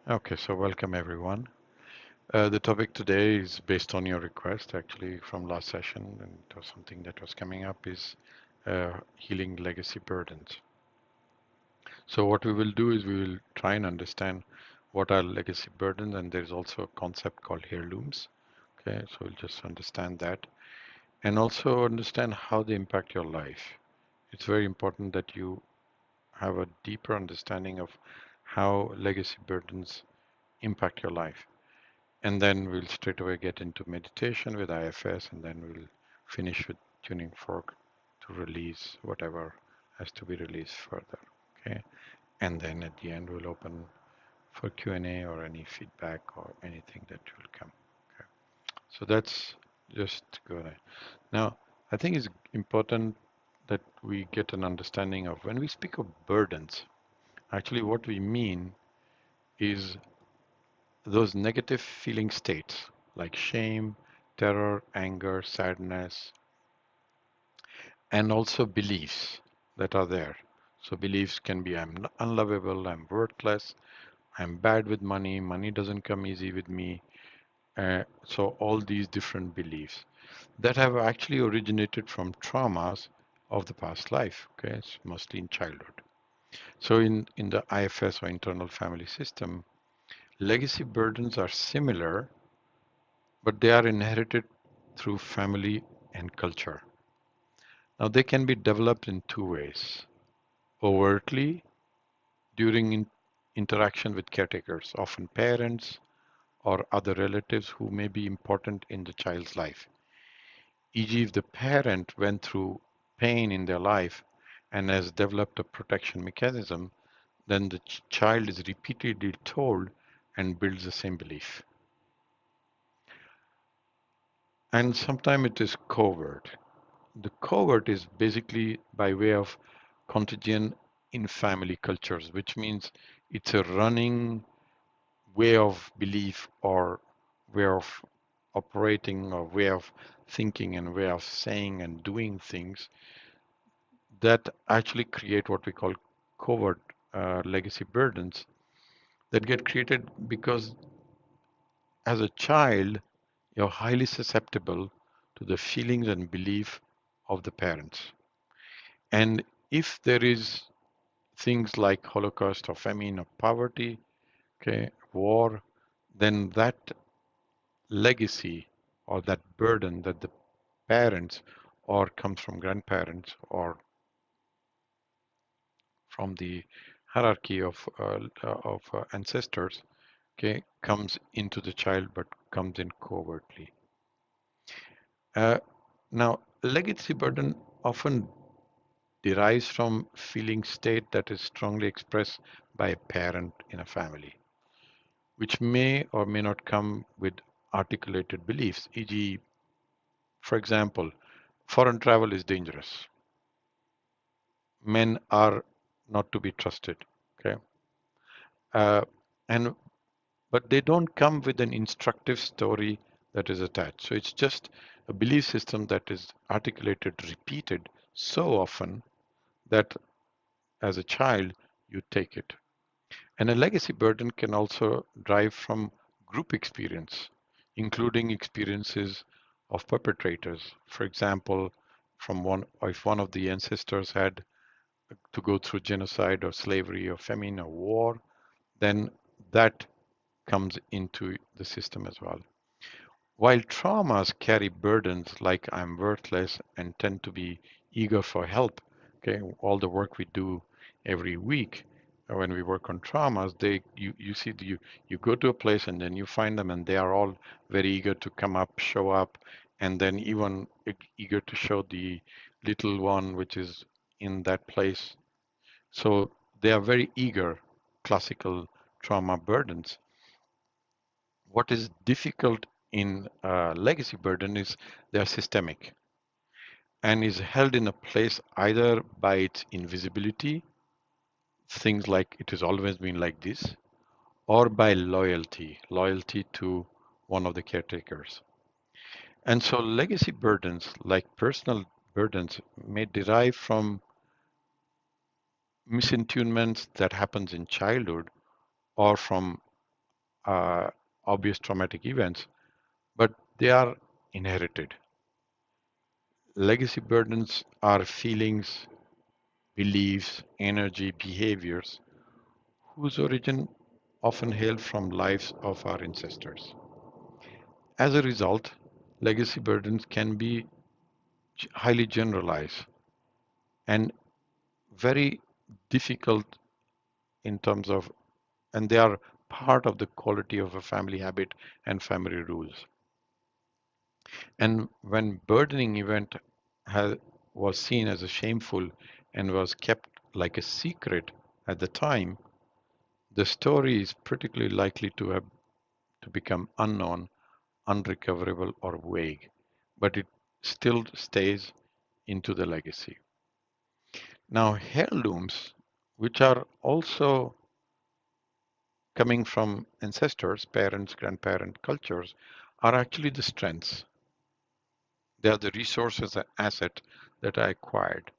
Okay, so welcome everyone. The topic today is based on your request, actually, from last session, and it was something that was coming up is healing legacy burdens. So what we will do is we will try and understand what are legacy burdens, and there's also a concept called heirlooms. Okay, so we'll just understand that, and also understand how they impact your life. It's very important that you have a deeper understanding of how legacy burdens impact your life. And then we'll straight away get into meditation with IFS, and then we'll finish with tuning fork to release whatever has to be released further. Okay. And then at the end, we'll open for Q&A or any feedback or anything that will come. Okay. So that's just good. Now, I think it's important that we get an understanding of when we speak of burdens, actually what we mean is those negative feeling states like shame, terror, anger, sadness, and also beliefs that are there. So beliefs can be I'm unlovable, I'm worthless, I'm bad with money, money doesn't come easy with me. So all these different beliefs that have actually originated from traumas of the past life, okay, it's mostly in childhood. So in the IFS or internal family system, legacy burdens are similar, but they are inherited through family and culture. Now, they can be developed in two ways: overtly during interaction with caretakers, often parents or other relatives who may be important in the child's life. E.g., if the parent went through pain in their life and has developed a protection mechanism, then the child is repeatedly told and builds the same belief. And sometimes it is covert. The covert is basically by way of contagion in family cultures, which means it's a running way of belief or way of operating or way of thinking and way of saying and doing things that actually create what we call covert legacy burdens that get created because as a child you're highly susceptible to the feelings and belief of the parents. And if there is things like Holocaust or famine or poverty, okay, war, then that legacy or that burden that the parents or comes from grandparents or from the hierarchy of ancestors, okay, comes into the child but comes in covertly. Uh, Now, legacy burden often derives from feeling state that is strongly expressed by a parent in a family, which may or may not come with articulated beliefs, e.g., for example, foreign travel is dangerous. Men are not to be trusted. Okay. Uh, and but they don't come with an instructive story that is attached. So it's just a belief system that is articulated, repeated so often that as a child you take it. And a legacy burden can also drive from group experience, including experiences of perpetrators. For example, from one, if one of the ancestors had to go through genocide or slavery or famine or war, then that comes into the system as well. While traumas carry burdens like I'm worthless and tend to be eager for help, okay, all the work we do every week when we work on traumas, you see you go to a place and then you find them and they are all very eager to come up, show up, and then even eager to show the little one which is in that place. So they are very eager, classical trauma burdens. What is difficult in legacy burden is they are systemic and is held in a place either by its invisibility, things like it has always been like this, or by loyalty to one of the caretakers. And so legacy burdens, like personal burdens, may derive from misintunements that happens in childhood or from uh, obvious traumatic events, but they are inherited. Legacy burdens are feelings, beliefs, energy, behaviors whose origin often hail from lives of our ancestors. As a result, legacy burdens can be highly generalized and very difficult in terms of, and they are part of the quality of a family habit and family rules. And when burdening event has, was seen as a shameful and was kept like a secret at the time, the story is particularly likely to become unknown, unrecoverable, or vague, but it still stays into the legacy. Now, heirlooms, which are also coming from ancestors, parents, grandparent cultures, are actually the strengths. They are the resources and asset that I acquired.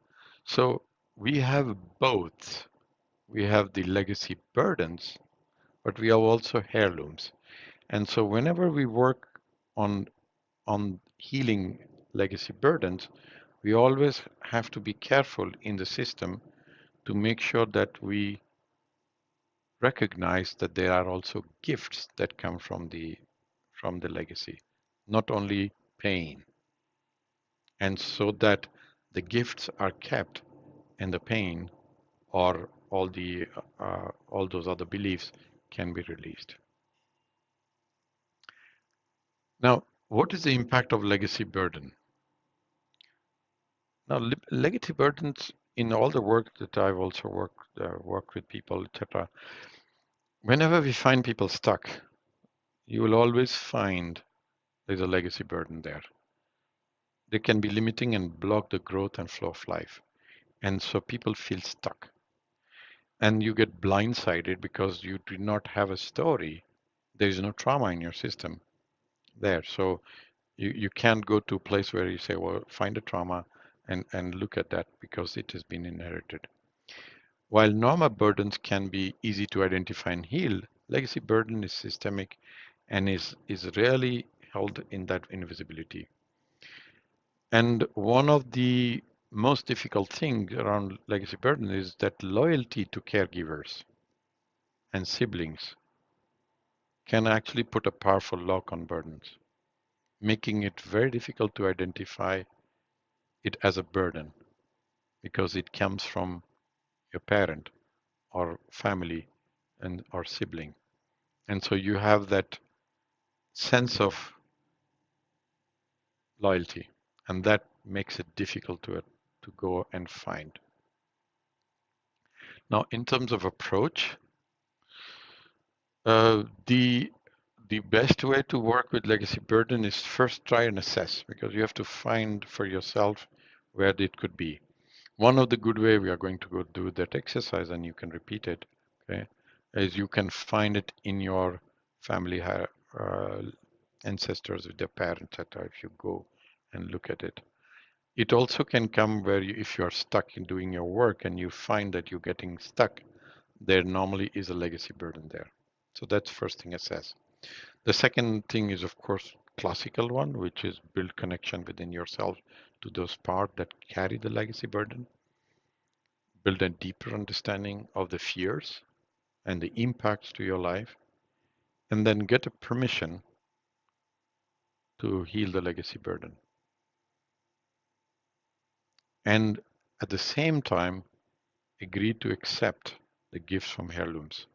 So we have both. We have the legacy burdens, but we have also heirlooms. And so whenever we work on healing legacy burdens, we always have to be careful in the system to make sure that we recognize that there are also gifts that come from the legacy, not only pain, and so that the gifts are kept and the pain or all those other beliefs can be released. Now, what is the impact of legacy burden? Now, legacy burdens in all the work that I've also worked with people, etc. Whenever we find people stuck, you will always find there's a legacy burden there. They can be limiting and block the growth and flow of life. And so people feel stuck. And you get blindsided because you do not have a story. There is no trauma in your system there. So you can't go to a place where you say, well, find a trauma and look at that because it has been inherited. While normal burdens can be easy to identify and heal, legacy burden is systemic and is rarely held in that invisibility. And one of the most difficult things around legacy burden is that loyalty to caregivers and siblings can actually put a powerful lock on burdens, making it very difficult to identify it as a burden because it comes from your parent or family and or sibling. And so you have that sense of loyalty, and that makes it difficult to go and find. Now, in terms of approach, the best way to work with legacy burden is first try and assess because you have to find for yourself where it could be. One of the good way we are going to go do that exercise and you can repeat it, okay, is you can find it in your family ancestors with their parents, etc. If you go and look at it. It also can come where you, if you're stuck in doing your work and you find that you're getting stuck, there normally is a legacy burden there. So that's first thing assess. The second thing is, of course, classical one, which is build connection within yourself to those parts that carry the legacy burden. Build a deeper understanding of the fears and the impacts to your life, and then get a permission to heal the legacy burden. And at the same time, agree to accept the gifts from heirlooms,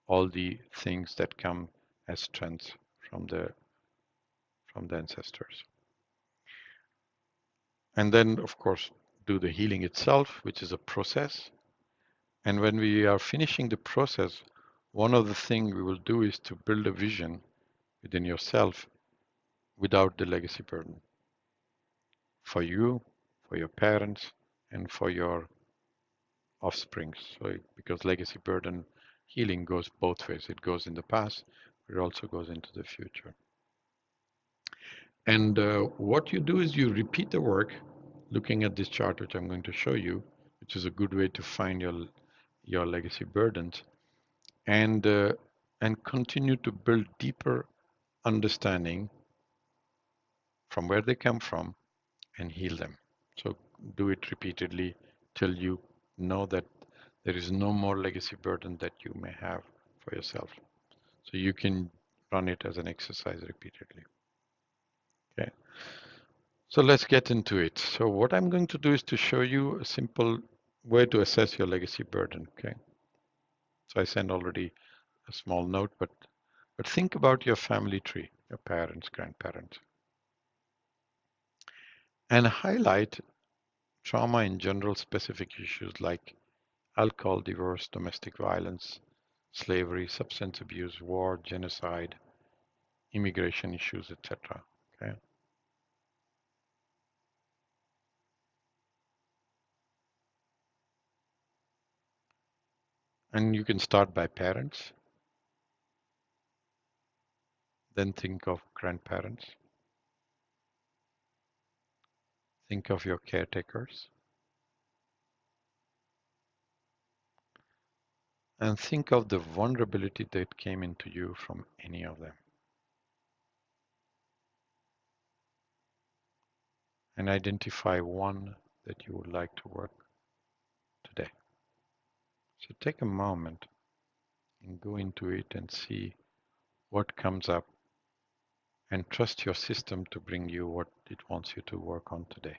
all the things that come as strengths from the ancestors. And then, of course, do the healing itself, which is a process. And when we are finishing the process, one of the things we will do is to build a vision within yourself without the legacy burden for you, for your parents, and for your offspring. So, because legacy burden healing goes both ways, it goes in the past, but it also goes into the future. And what you do is you repeat the work, looking at this chart, which I'm going to show you, which is a good way to find your legacy burdens. And and continue to build deeper understanding from where they come from and heal them. So do it repeatedly till you know that there is no more legacy burden that you may have for yourself. So you can run it as an exercise repeatedly. Okay. So let's get into it. So what I'm going to do is to show you a simple way to assess your legacy burden. Okay. So I sent already a small note, but think about your family tree, your parents, grandparents, and highlight trauma in general specific issues like alcohol, divorce, domestic violence, slavery, substance abuse, war, genocide, immigration issues, etc. Okay. And you can start by parents, then think of grandparents, think of your caretakers, and think of the vulnerability that came into you from any of them. And identify one that you would like to work today. So take a moment and go into it and see what comes up and trust your system to bring you what it wants you to work on today.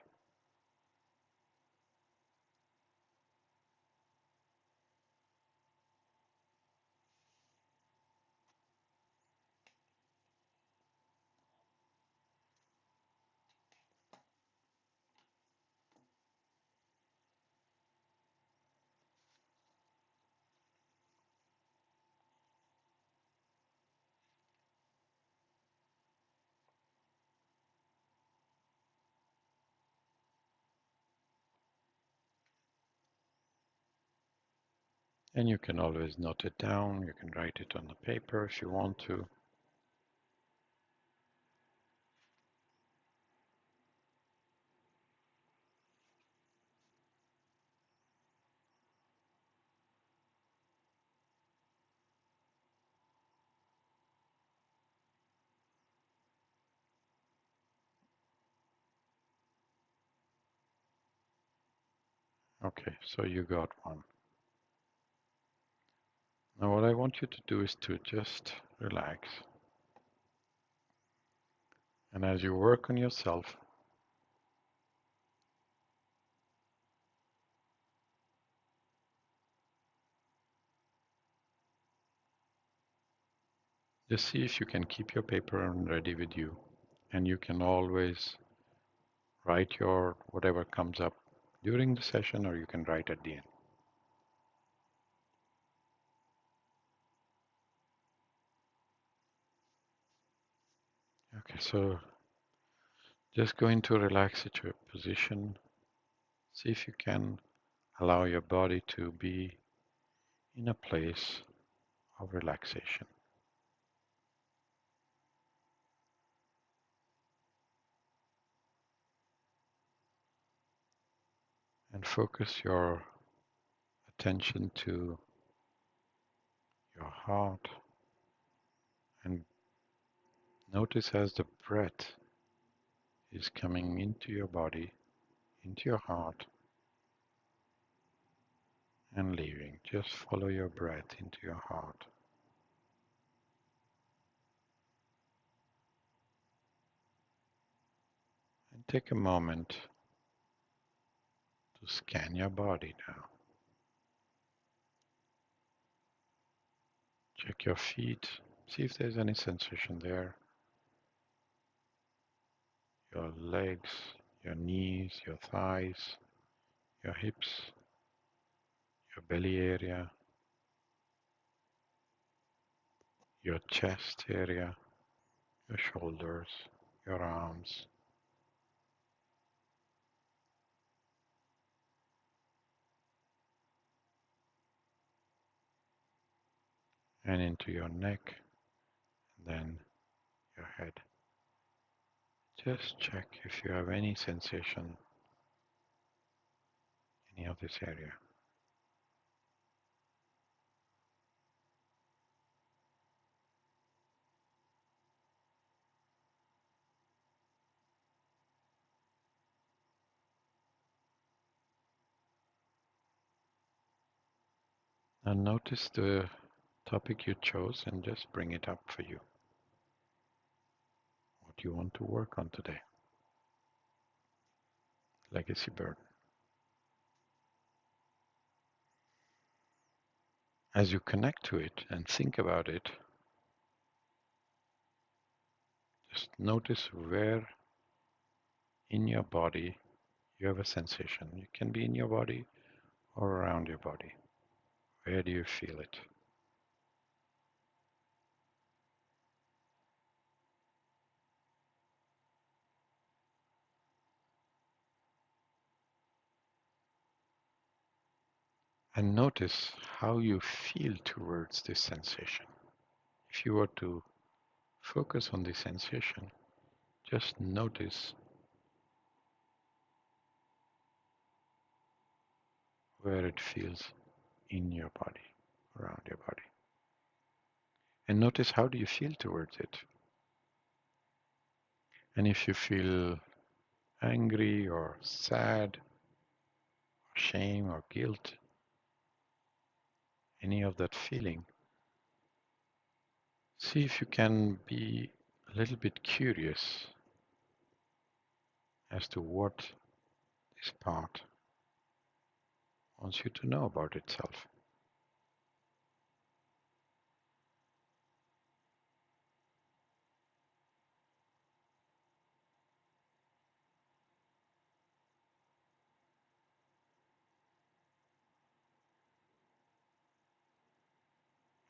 And you can always note it down. You can write it on the paper if you want to. Okay, so you got one. Now what I want you to do is to just relax. And as you work on yourself, just see if you can keep your paper ready with you. And you can always write your whatever comes up during the session, or you can write at the end. Okay, so just go into a relaxed position. See if you can allow your body to be in a place of relaxation. And focus your attention to your heart and notice as the breath is coming into your body, into your heart, and leaving. Just follow your breath into your heart. And take a moment to scan your body now. Check your feet, see if there's any sensation there. Your legs, your knees, your thighs, your hips, your belly area, your chest area, your shoulders, your arms, and into your neck, and then your head. Just check if you have any sensation, any of this area. And notice the topic you chose and just bring it up for you. What you want to work on today. Legacy burden. As you connect to it and think about it, just notice where in your body you have a sensation. It can be in your body or around your body. Where do you feel it? And notice how you feel towards this sensation. If you were to focus on this sensation, just notice where it feels in your body, around your body. And notice how do you feel towards it. And if you feel angry or sad, or shame or guilt, any of that feeling, see if you can be a little bit curious as to what this part wants you to know about itself.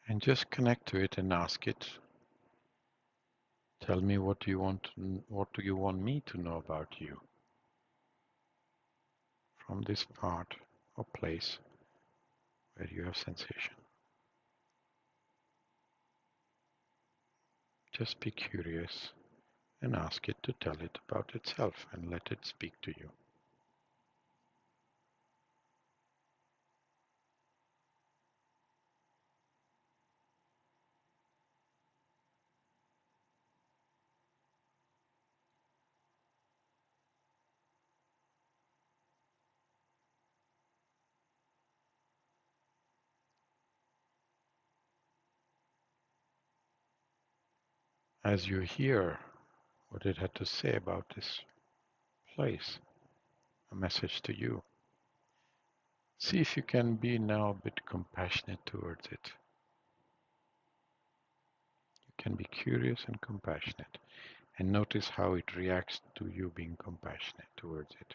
And just connect to it and ask it, tell me what do you want what do you want me to know about you from this part or place where you have sensation. Just be curious and ask it to tell it about itself and let it speak to you. As you hear what it had to say about this place, a message to you, see if you can be now a bit compassionate towards it. You can be curious and compassionate and notice how it reacts to you being compassionate towards it.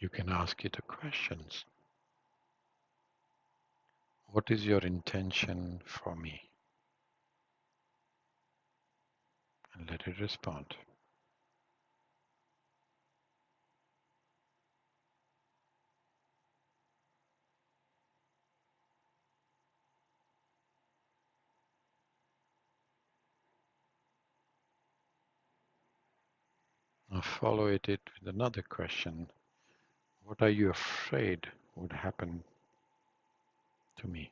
You can ask it a questions. What is your intention for me? And let it respond. Now follow it with another question. What are you afraid would happen to me?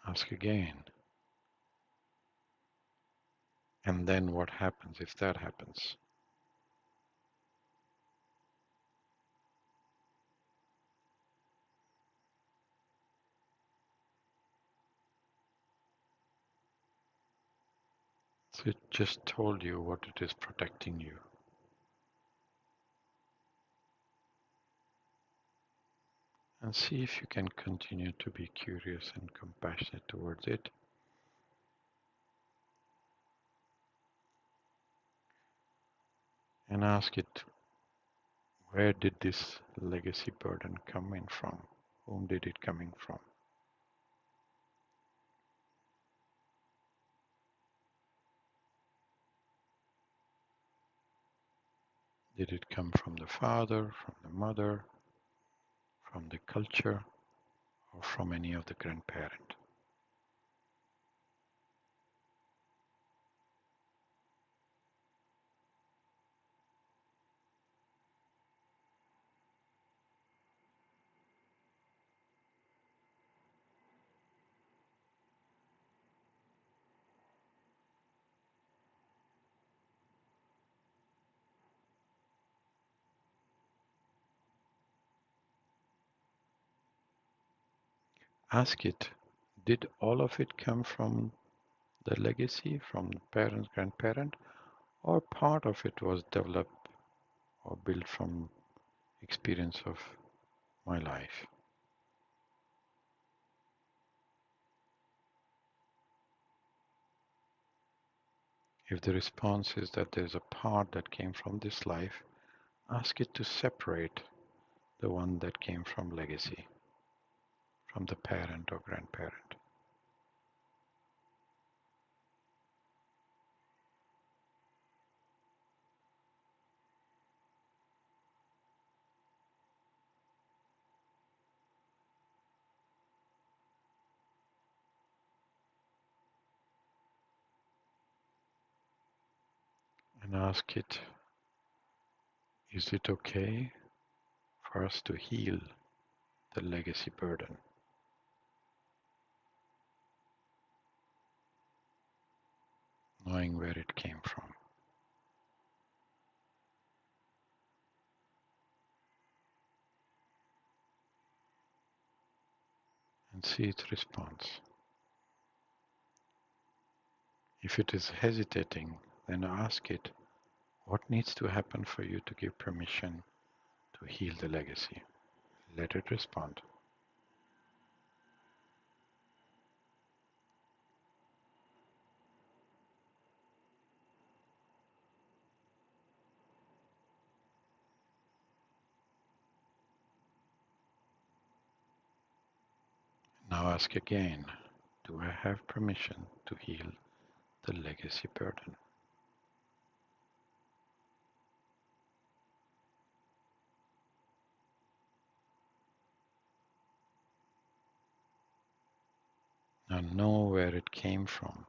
Ask again. And then what happens if that happens? So it just told you what it is protecting you. And see if you can continue to be curious and compassionate towards it. And ask it, where did this legacy burden come in from? Whom did it coming from? Did it come from the father, from the mother, from the culture, or from any of the grandparent? Ask it, did all of it come from the legacy, from the parent, grandparent, or part of it was developed or built from experience of my life? If the response is that there's a part that came from this life, ask it to separate the one that came from legacy, from the parent or grandparent. And ask it, is it okay for us to heal the legacy burden, knowing where it came from? And see its response. If it is hesitating, then ask it, what needs to happen for you to give permission to heal the legacy? Let it respond. Now ask again, do I have permission to heal the legacy burden? Now know where it came from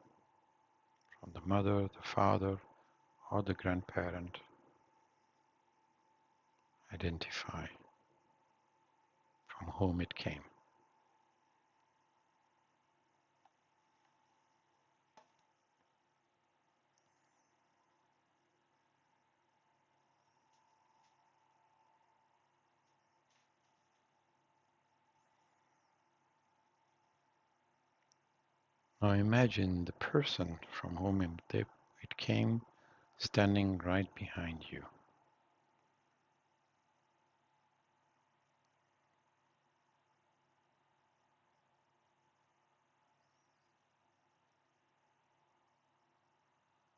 the mother, the father, or the grandparent. Identify from whom it came. Now imagine the person from whom it came standing right behind you.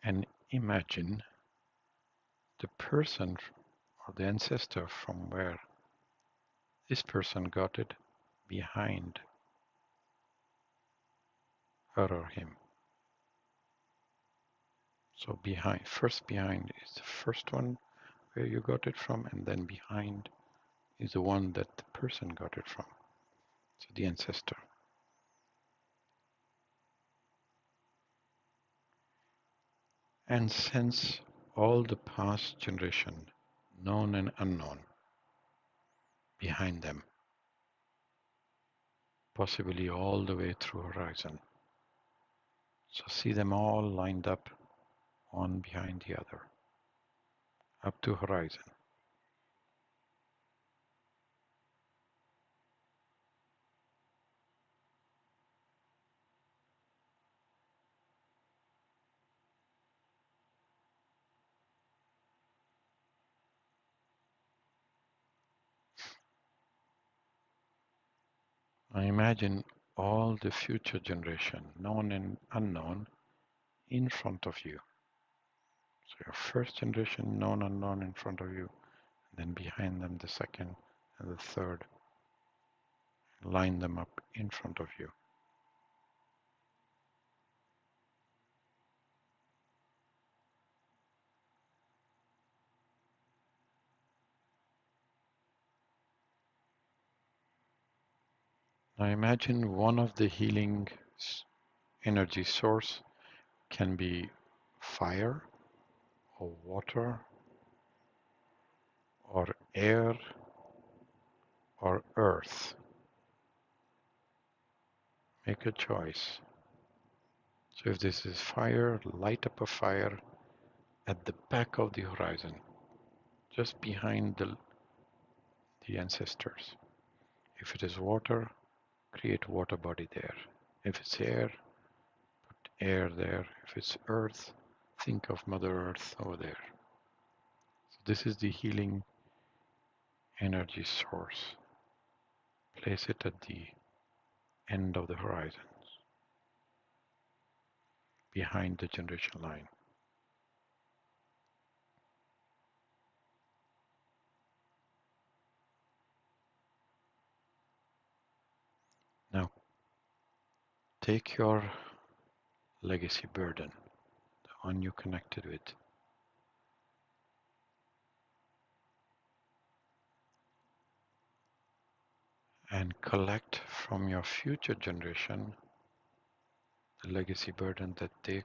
And imagine the person or the ancestor from where this person got it behind her or him. So first behind is the first one where you got it from, and then behind is the one that the person got it from. So the ancestor. And sense all the past generation, known and unknown, behind them, possibly all the way through horizon. So see them all lined up, one behind the other, up to horizon. Now imagine all the future generation, known and unknown, in front of you. So your first generation, known and unknown, in front of you, and then behind them the second and the third. Line them up in front of you. Now imagine one of the healing energy source can be fire or water or air or earth. Make a choice. So if this is fire, light up a fire at the back of the horizon, just behind the ancestors. If it is water, create water body there. If it's air, put air there. If it's earth, think of Mother Earth over there. So this is the healing energy source. Place it at the end of the horizon, behind the generation line. Now, take your legacy burden, the one you connected with, and collect from your future generation the legacy burden that they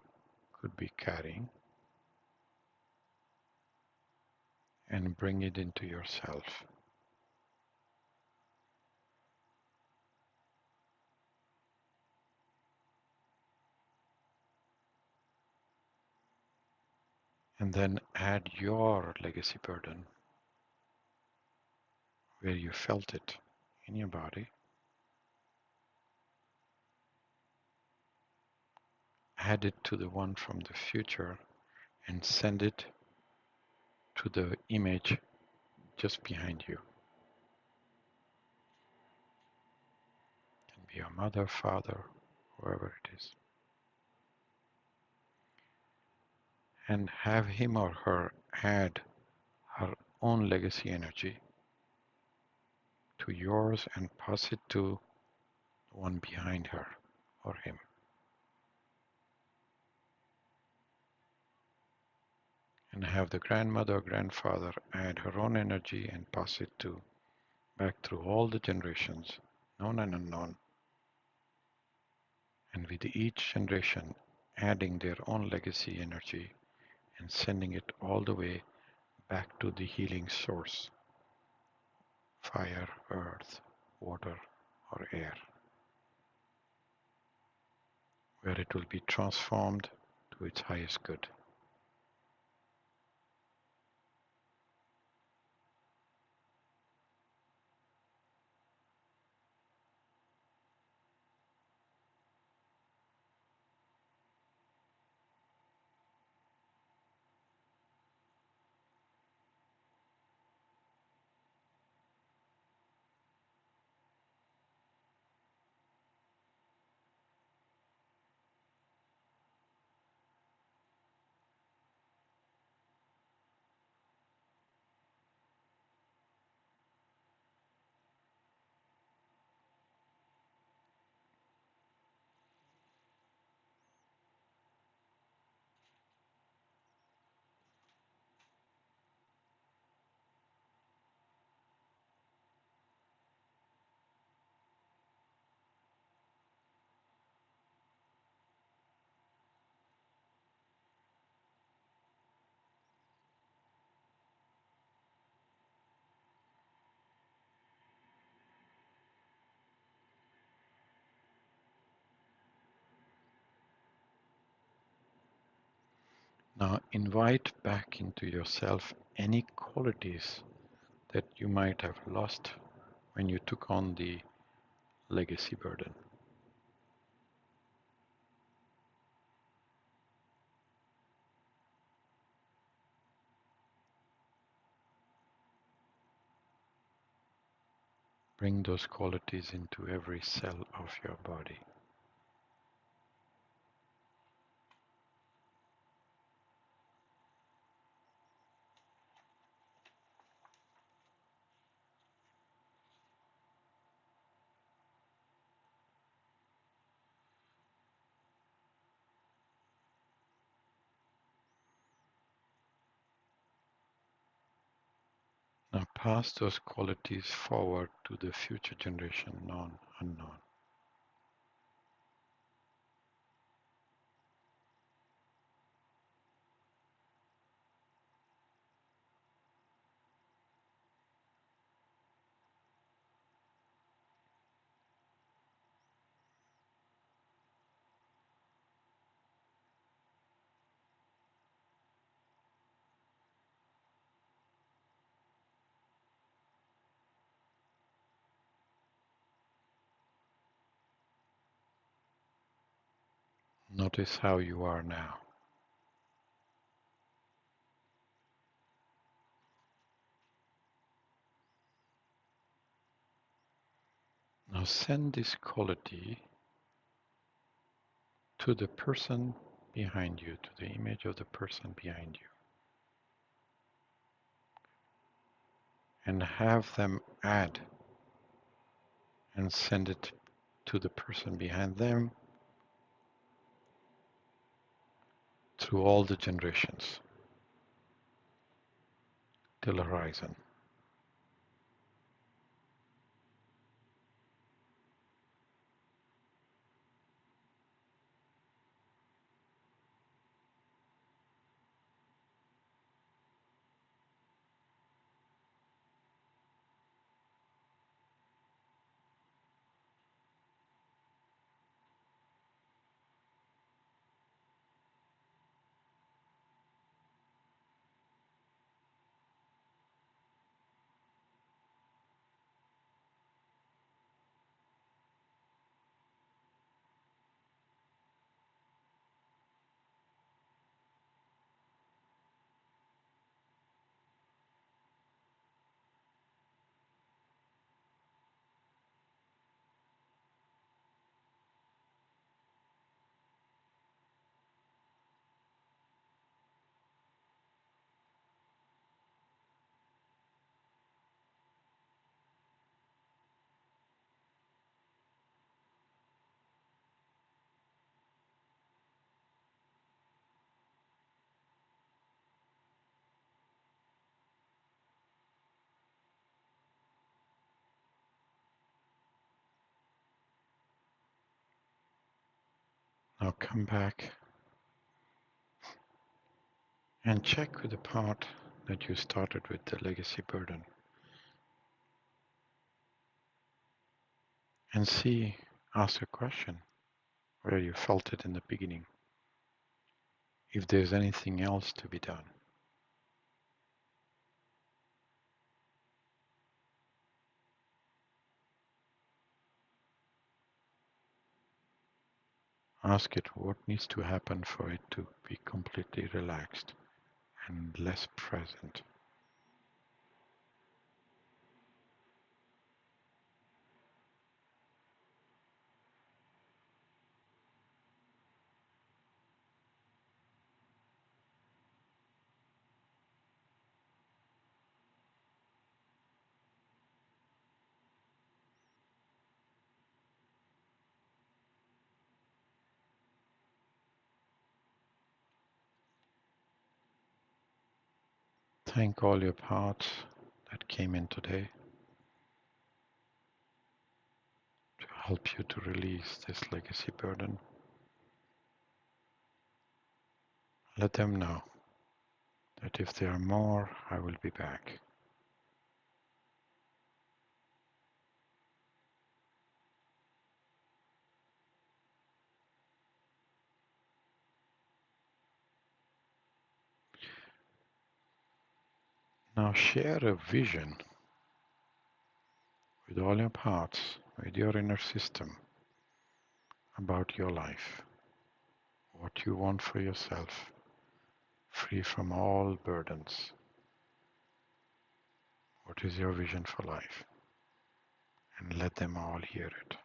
could be carrying, and bring it into yourself. And then add your legacy burden where you felt it in your body. Add it to the one from the future and send it to the image just behind you. It can be your mother, father, whoever it is. And have him or her add her own legacy energy to yours and pass it to the one behind her or him. And have the grandmother or grandfather add her own energy and pass it to back through all the generations, known and unknown, and with each generation adding their own legacy energy and sending it all the way back to the healing source, fire, earth, water, or air, where it will be transformed to its highest good. Now invite back into yourself any qualities that you might have lost when you took on the legacy burden. Bring those qualities into every cell of your body. Now pass those qualities forward to the future generation, known, unknown. Notice how you are now. Now send this quality to the person behind you, to the image of the person behind you, and have them add and send it to the person behind them through all the generations till the horizon. Now come back and check with the part that you started with, the legacy burden, and see, ask a question where you felt it in the beginning, if there's anything else to be done. Ask it what needs to happen for it to be completely relaxed and less present. Thank all your parts that came in today to help you to release this legacy burden. Let them know that if there are more, I will be back. Now share a vision with all your parts, with your inner system about your life, what you want for yourself, free from all burdens. What is your vision for life? And let them all hear it.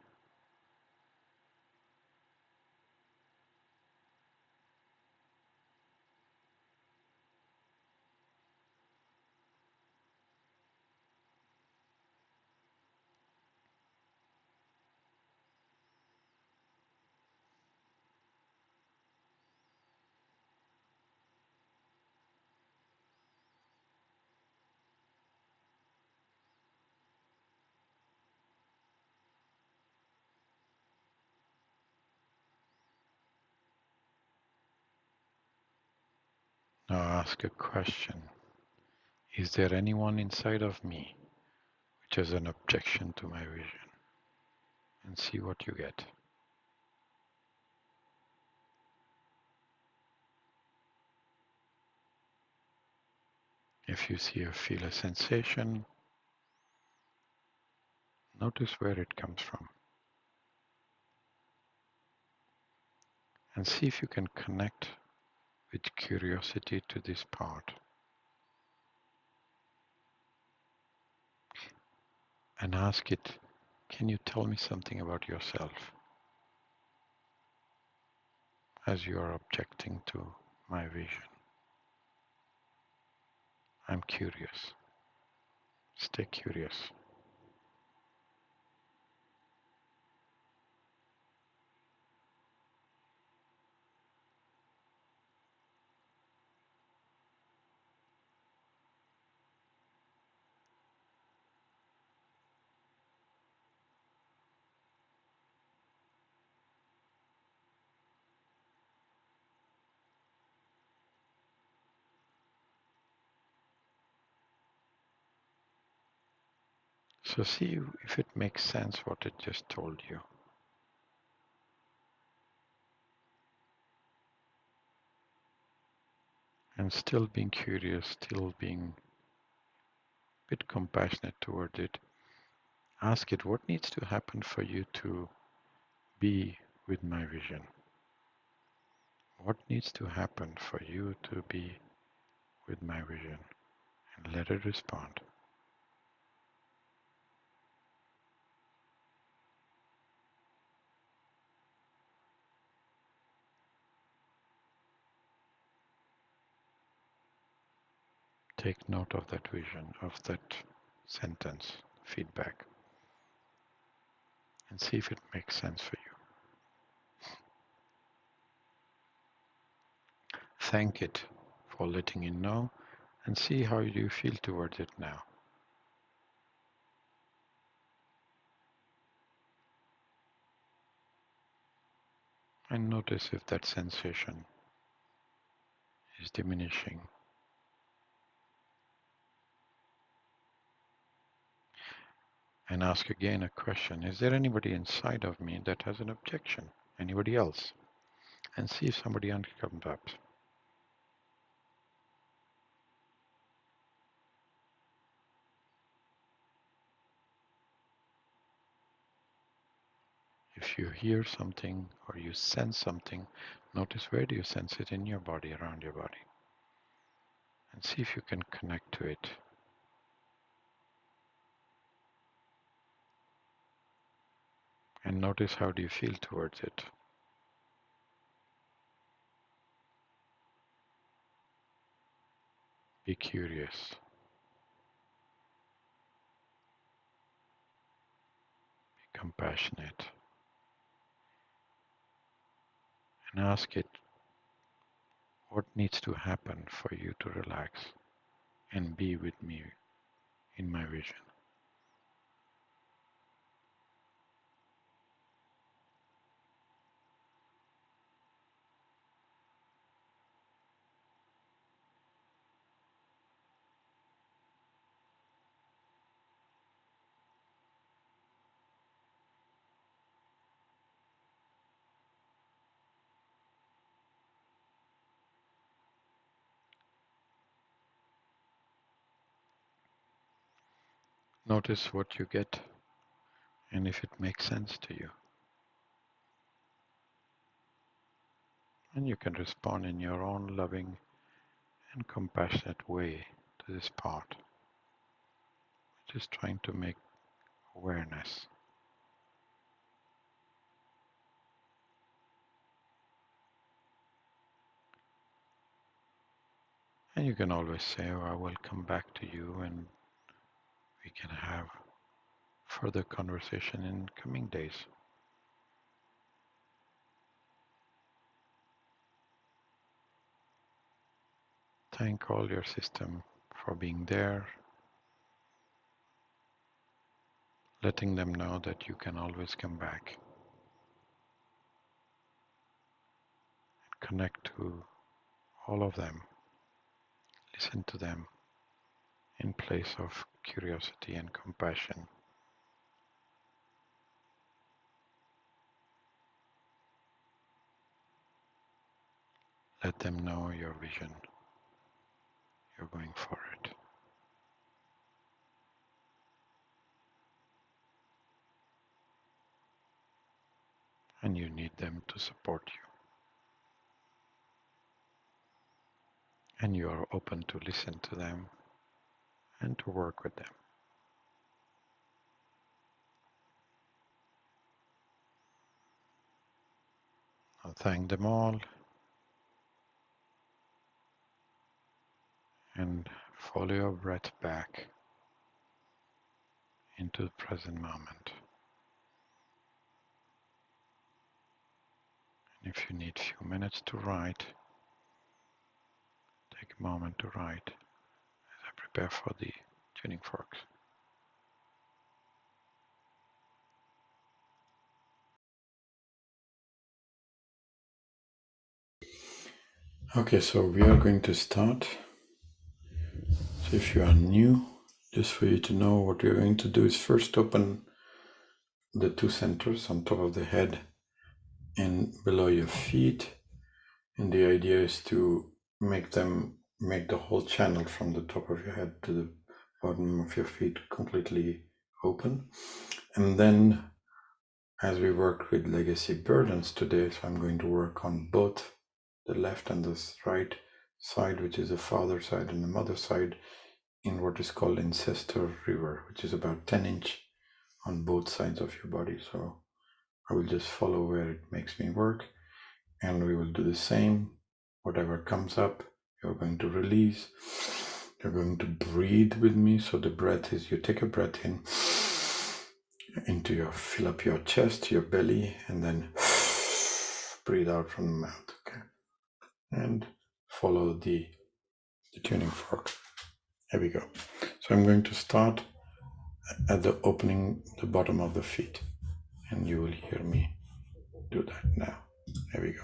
Now ask a question. Is there anyone inside of me which has an objection to my vision? And see what you get. If you see or feel a sensation, notice where it comes from And see if you can connect with curiosity to this part and ask it, can you tell me something about yourself as you are objecting to my vision? I'm curious. Stay curious. So see if it makes sense what it just told you. And still being curious, still being a bit compassionate toward it. Ask it what needs to happen for you to be with my vision. What needs to happen for you to be with my vision? And let it respond. Take note of that vision, of that sentence, feedback, and see if it makes sense for you. Thank it for letting you know and see how you feel towards it now. And notice if that sensation is diminishing. And ask again a question. Is there anybody inside of me that has an objection? Anybody else? And see if somebody else comes up. If you hear something or you sense something, notice where do you sense it in your body, around your body. And see if you can connect to it. And notice how do you feel towards it. Be curious. Be compassionate. And ask it what needs to happen for you to relax and be with me in my vision. Notice what you get and if it makes sense to you. And you can respond in your own loving and compassionate way to this part, just trying to make awareness. And you can always say, oh, I will come back to you and we can have further conversation in coming days. Thank all your system for being there, letting them know that you can always come back and connect to all of them, listen to them in place of curiosity and compassion. Let them know your vision. You're going for it. And you need them to support you. and you are open to listen to them and to work with them. I'll thank them all and follow your breath back into the present moment. And if you need a few minutes to write, take a moment to write as I prepare for the tuning forks. Okay, so we are going to start. So if you are new, just for you to know, what we're going to do is first open the two centers on top of the head and below your feet. And the idea is to make the whole channel from the top of your head to the bottom of your feet completely open. And then as we work with legacy burdens today, so I'm going to work on both the left and the right side, which is the father side and the mother side, in what is called ancestral river, which is about 10-inch on both sides of your body. So I will just follow where it makes me work, and we will do the same. Whatever comes up, you're going to release. You're going to breathe with me. So the breath is, you take a breath in into your, fill up your chest, your belly, and then breathe out from the mouth. Okay, and follow the tuning fork. Here we go. So I'm going to start at the opening, the bottom of the feet, and you will hear me do that now. There we go.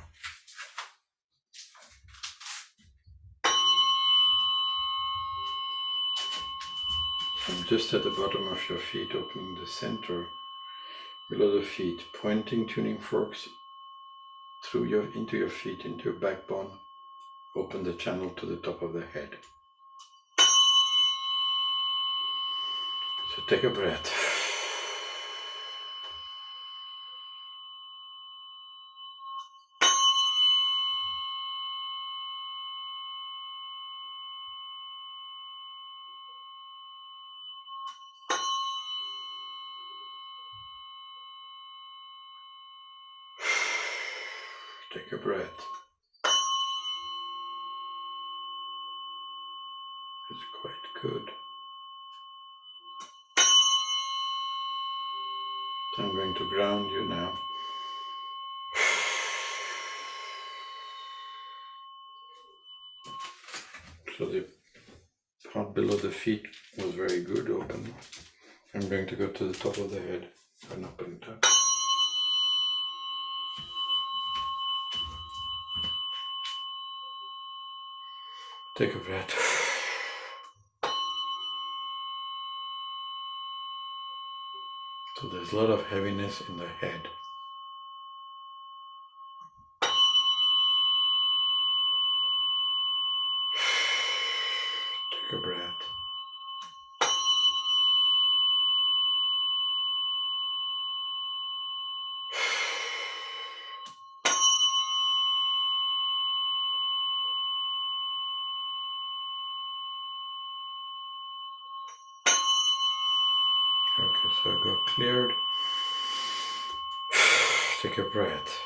I'm just at the bottom of your feet, opening the center, below the feet, pointing tuning forks through into your feet, into your backbone. Open the channel to the top of the head. So take a breath. Take a breath. It's quite good. So I'm going to ground you now. So the part below the feet was very good, open. I'm going to go to the top of the head and open it up. Take a breath. So there's a lot of heaviness in the head. Take a breath. Okay, so I got cleared. Take a breath.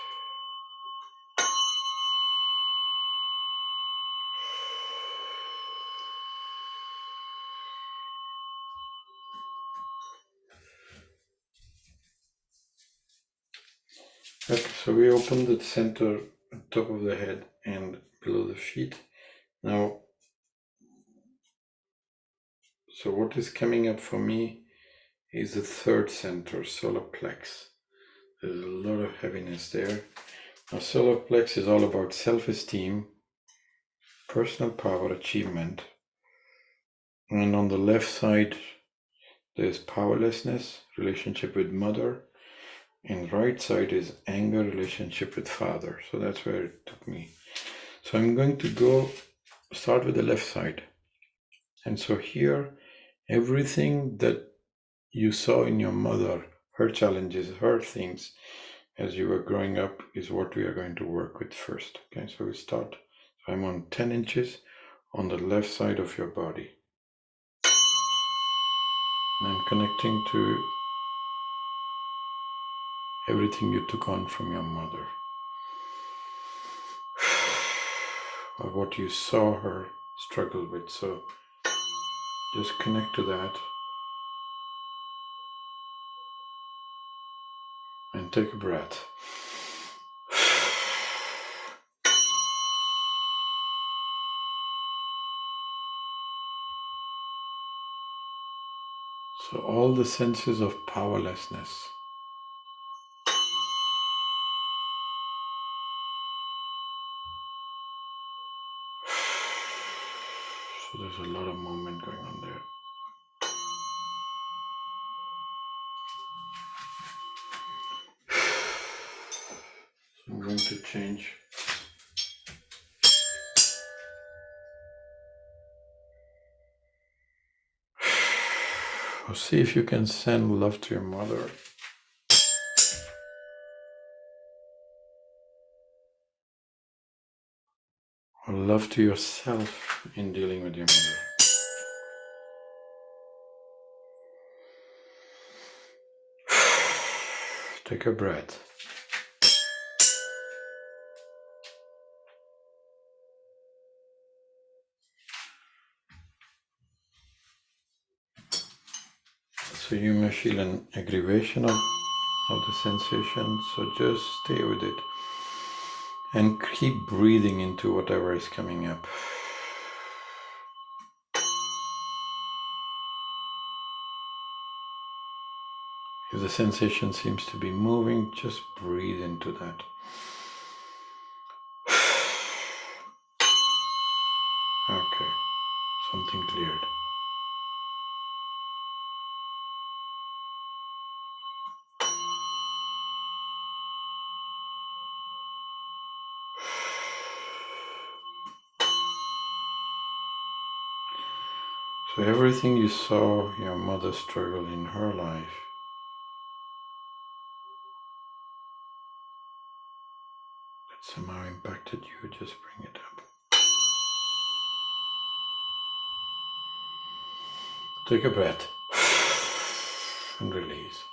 Okay, so we opened the center at top of the head and below the feet. Now, so what is coming up for me is the third center, solar plex. There's a lot of heaviness there. Now, solar plex is all about self-esteem, personal power, achievement. And on the left side, there's powerlessness, relationship with mother. And right side is anger, relationship with father. So that's where it took me. So I'm going to start with the left side. And so here, everything that you saw in your mother, her challenges, her things, as you were growing up, is what we are going to work with first. Okay, so we start. So I'm on 10 inches, on the left side of your body. And I'm connecting to everything you took on from your mother, or what you saw her struggle with. So just connect to that and take a breath. So all the senses of powerlessness, so there's a lot of movement going on there. So I'm going to change. See if you can send love to your mother. Or love to yourself in dealing with your mother. Take a breath. So you may feel an aggravation of the sensation, so just stay with it and keep breathing into whatever is coming up. If the sensation seems to be moving, just breathe into that. Okay, something cleared. So everything you saw your mother struggle in her life, that somehow impacted you, just bring it up. Take a breath and release.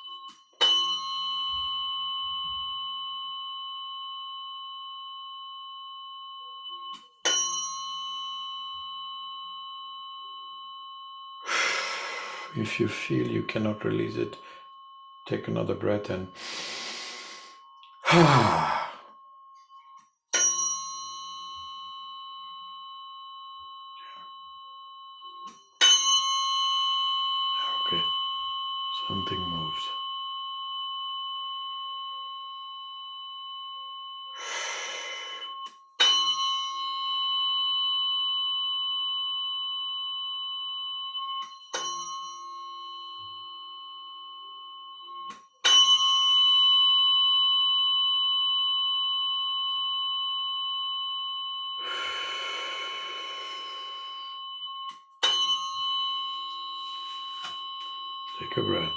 If you feel you cannot release it, take another breath and okay, something moved. Take a breath.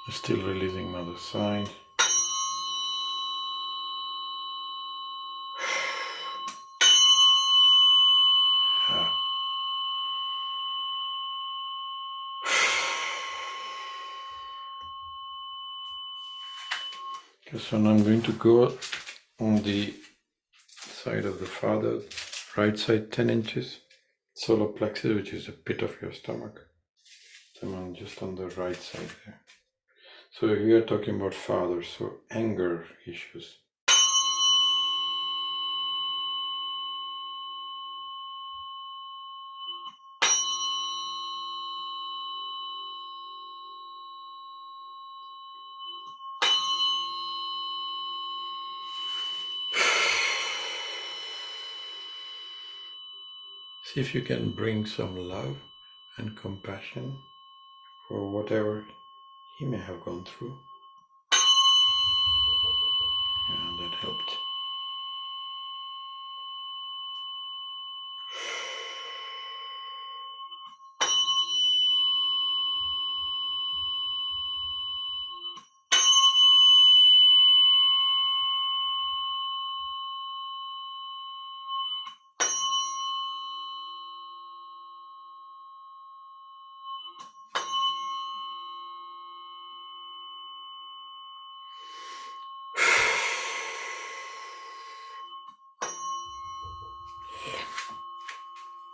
Still releasing mother side. Okay, so now I'm going to go on the side of the father, right side 10 inches, solar plexus, which is the pit of your stomach. So I'm just on the right side there. So we are talking about father, so anger issues. See if you can bring some love and compassion for whatever he may have gone through. Yeah, that helped.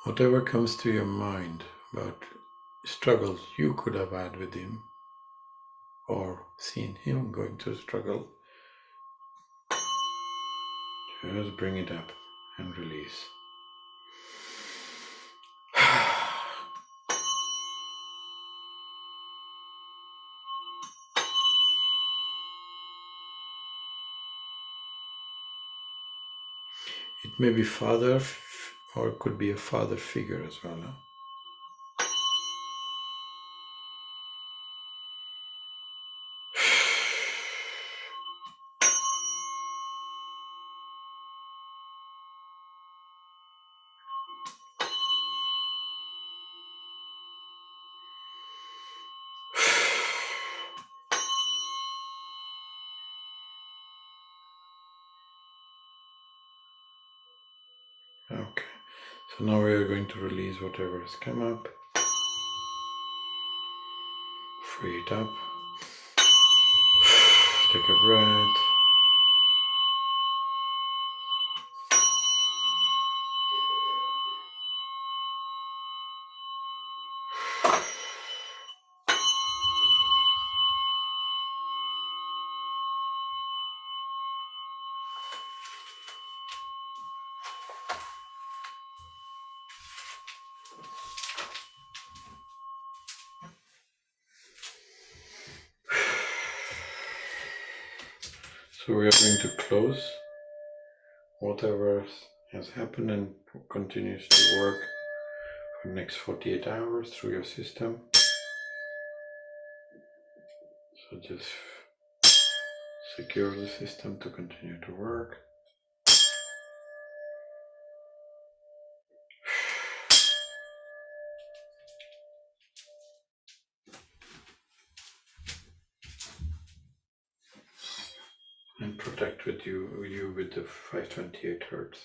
Whatever comes to your mind about struggles you could have had with him or seen him going through struggle, just bring it up and release. It may be father or it could be a father figure as well. Huh? Okay, so now we are going to release whatever has come up. Free it up. Take a breath. So we are going to close whatever has happened and continues to work for the next 48 hours through your system. So just secure the system to continue to work. And protect you with the 528 hertz.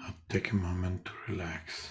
Now take a moment to relax.